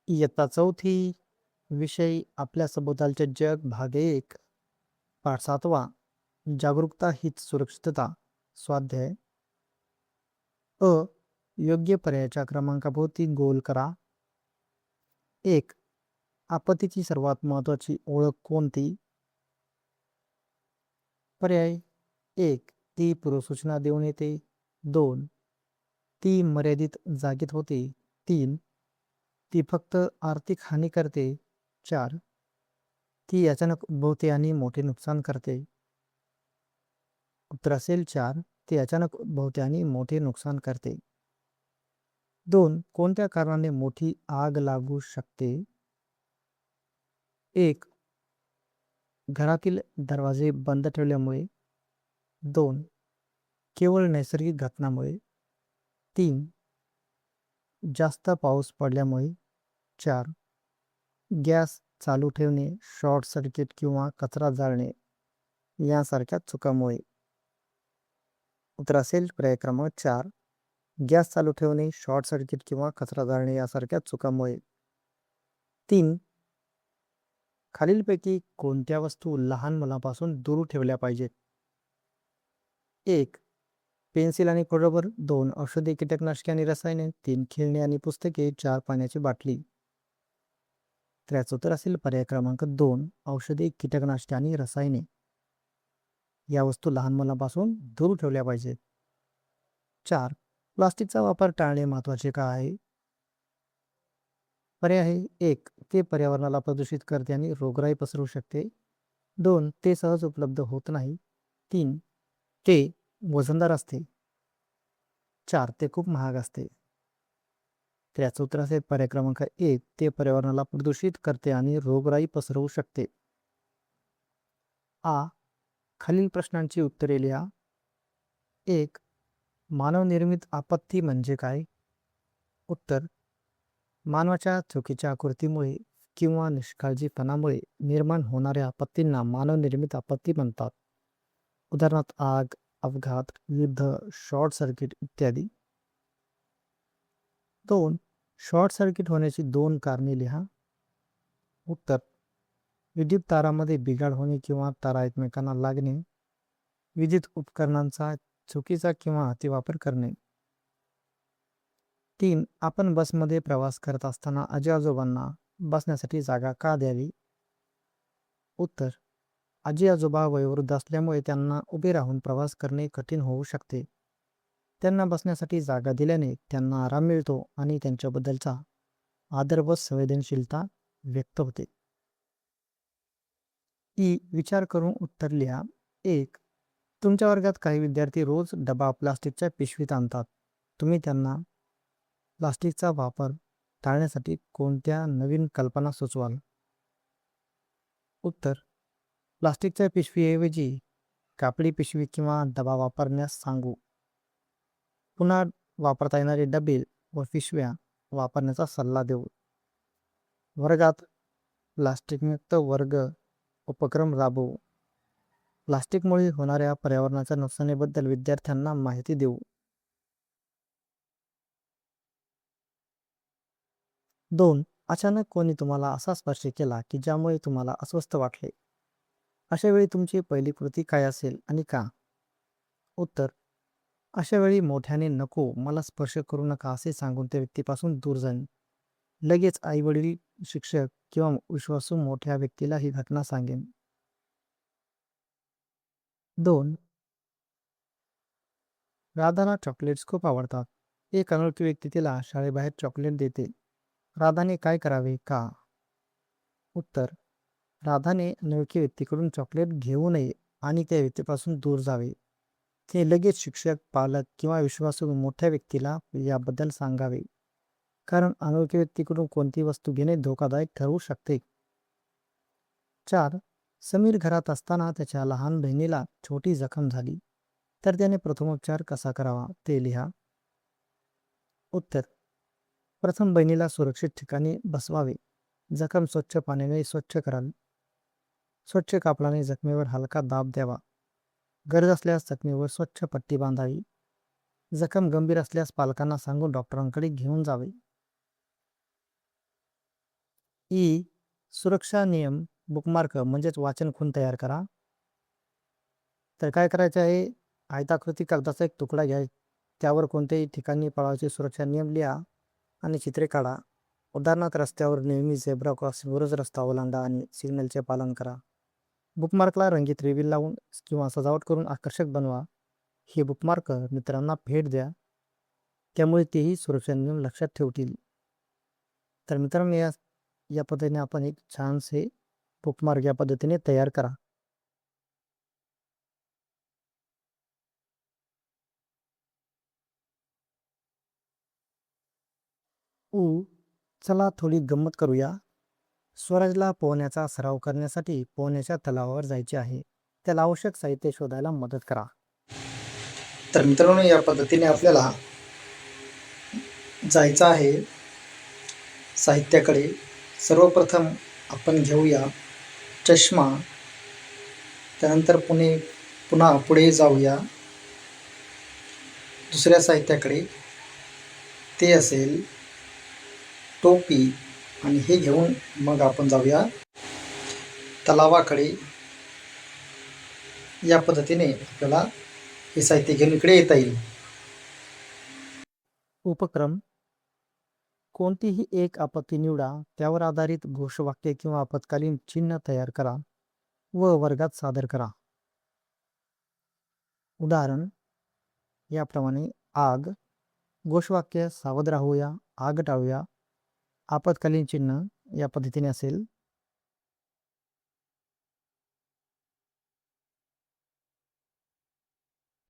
इयत्ता चौथी. विषय आपल्या सभोवतालचे जग, भाग 1, पाठ 7वा. जागरूकता हीच सुरक्षितता. स्वाध्याय. अ. योग्य पर्यायाच्या क्रमांकाभोवती गोल करा. 1. आपत्तीची सर्वात महत्वाची ओळख कोणती? पर्याय. 1. ती पूर्वसूचना देऊन येते. 2. ती मर्यादित जागेत होते. 3. ती फक्त आर्थिक हानी करते. 4. ती अचानक उद्भवते आणि मोठे नुकसान करते. उत्तर असेल 4. ती अचानक उद्भवते आणि मोठे नुकसान करते. 2. कोणत्या कारणाने मोठी आग लागू शकते? 1. घरातील दरवाजे बंद ठेवल्यामुळे. 2. केवळ नैसर्गिक घटनामुळे. 3. जास्त पाऊस पडल्यामुळे. 4. गॅस चालू ठेवणे, शॉर्ट सर्किट किंवा कचरा जाळणे यासारख्या चुकामुळे. उत्तर असेल पर्याय क्रमांक 4. गॅस चालू ठेवणे, शॉर्ट सर्किट किंवा कचरा जाळणे यासारख्या चुकामुळे. 3. खालीलपैकी कोणत्या वस्तू लहान मुलांपासून दूर ठेवल्या पाहिजेत? 1. पेन्सिल आणि खोडरबर. 2. औषधी, कीटकनाशके आणि रसायने. 3. खेळणी आणि पुस्तके. 4. पाण्याची बाटली. तर याचं उत्तर असेल पर्याय क्रमांक 2. औषधी, कीटकनाशके आणि रसायने या वस्तू लहान मुलांपासून दूर ठेवल्या पाहिजेत. 4. प्लास्टिकचा वापर टाळणे महत्त्वाचे का आहे? पर्याय आहे. 1. ते पर्यावरणाला प्रदूषित करते आणि रोगराई पसरवू शकते. 2. ते सहज उपलब्ध होत नाही. 3. ते वजनदार असते. 4. ते खूप महाग असते. तर याचं उत्तर असेल पर्याय क्रमांक 1. ते पर्यावरणाला प्रदूषित करते आणि रोगराई पसरवू शकते. आ. खालील प्रश्नांची उत्तरे लिहा. 1. मानवनिर्मित आपत्ती म्हणजे काय? उत्तर. मानवाच्या चुकीच्या कृतीमुळे किंवा निष्काळजीपणामुळे निर्माण होणाऱ्या आपत्तींना मानवनिर्मित आपत्ती म्हणतात. उदाहरणार्थ आग, अपघात, युद्ध, शॉर्ट सर्किट इत्यादी. 2. शॉर्ट सर्किट होण्याची 2 कारणे लिहा. उत्तर. विद्युत तारामध्ये बिघाड होणे किंवा तारा एकमेकांना लागणे. विद्युत उपकरणांचा चुकीचा किंवा अतिवापर करणे. 3. आपण बसमध्ये प्रवास करत असताना आजी आजोबांना बसण्यासाठी जागा का द्यावी? उत्तर. आजी आजोबा वयोवृद्ध असल्यामुळे त्यांना उभे राहून प्रवास करणे कठीण होऊ शकते. त्यांना बसण्यासाठी जागा दिल्याने त्यांना आराम मिळतो आणि त्यांच्याबद्दलचा आदर व संवेदनशीलता व्यक्त होते. विचार करून उत्तर लिहा. 1. तुमच्या वर्गात काही विद्यार्थी रोज डबा प्लास्टिकच्या पिशवीत आणतात. तुम्ही त्यांना प्लास्टिकचा वापर टाळण्यासाठी कोणत्या नवीन कल्पना सुचवाल? उत्तर. प्लास्टिकच्या पिशवीऐवजी कापडी पिशवी किंवा डबा वापरण्यास सांगू. पुन्हा वापरता येणारे डबे व पिशव्या वापरण्याचा सल्ला देऊ. वर्गात प्लास्टिकमुक्त वर्ग उपक्रम राबवू. प्लास्टिकमुळे होणाऱ्या पर्यावरणाच्या नुकसानीबद्दल विद्यार्थ्यांना माहिती देऊ. 2. अचानक कोणी तुम्हाला असा स्पर्श केला की ज्यामुळे तुम्हाला अस्वस्थ वाटले. अशा वेळी तुमची पहिली कृती काय असेल आणि का? उत्तर. अशा वेळी मोठ्याने नको, मला स्पर्श करू नका असे सांगून त्या व्यक्तीपासून दूर जाणे. लगेच आई वडील, शिक्षक किंवा विश्वासू मोठ्या व्यक्तीला ही घटना सांगेन. 2. राधाला चॉकलेट्स खूप आवडतात. एक अनोळखी व्यक्ती तिला शाळेबाहेर चॉकलेट देते. राधाने काय करावे का? उत्तर. राधाने अनोळखी व्यक्तीकडून चॉकलेट घेऊ नये आणि त्या व्यक्तीपासून दूर जावे. ते लगेच शिक्षक, पालक किंवा विश्वासू मोठ्या व्यक्तीला याबद्दल सांगावे. कारण अनोळखी व्यक्तीकडून कोणती वस्तू घेणे धोकादायक ठरवू शकते. 4. समीर घरात असताना त्याच्या लहान बहिणीला छोटी जखम झाली, तर त्याने प्रथमोपचार कसा करावा ते लिहा. उत्तर. प्रथम बहिणीला सुरक्षित ठिकाणी बसवावे. जखम स्वच्छ पाण्याने स्वच्छ करावी. स्वच्छ कापडाने जखमेवर हलका दाब द्यावा. गरज असल्यास जखमेवर स्वच्छ पट्टी बांधावी. जखम गंभीर असल्यास पालकांना सांगून डॉक्टरांकडे घेऊन जावे. ई. सुरक्षा नियम बुकमार्क म्हणजेच वाचन खूण तयार करा. तर काय करायचं आहे, आयताकृती कागदाचा एक तुकडा घ्या. त्यावर कोणत्याही ठिकाणी पळावाचे सुरक्षा नियम लिहा आणि चित्रे काढा. उदाहरणार्थ रस्त्यावर नेहमी झेब्रा क्रॉसिंगवरच रस्ता ओलांडा आणि सिग्नलचे पालन करा. बुकमार्कला रंगीत रिबीन लावून किंवा सजावट करून आकर्षक बनवा. हे बुकमार्क मित्रांना भेट द्या, त्यामुळे तेही सुरक्षा नियम लक्षात ठेवतील. तर मित्रांनो, या या पद्धतीने आपण एक छानसे बुकमार्क या पद्धतीने तयार करा. चला थोडी गंमत करूया. स्वराजला पोहण्याचा सराव करण्यासाठी पोहण्याच्या तलावावर जायचे आहे. त्याला आवश्यक साहित्य शोधायला मदत करा. तर मित्रांनो, या पद्धतीने आपल्याला जायचं आहे साहित्याकडे. सर्वप्रथम आपण घेऊया चष्मा. त्यानंतर पुन्हा पुढे जाऊया दुसऱ्या साहित्याकडे. ते असेल टोपी. आणि हे घेऊन मग आपण जाऊया तलावाकडे. या पद्धतीने आपल्याला हे साहित्य घेऊन इकडे येता येईल. उपक्रम: कोणतीही एक आपत्ती निवडा, त्यावर आधारित घोषवाक्य किंवा आपत्कालीन चिन्ह तयार करा व वर्गात सादर करा. उदाहरण याप्रमाणे: आग. घोषवाक्य: सावध राहूया, आग टाळूया. आपत्कालीन चिन्ह या पद्धतीने असेल: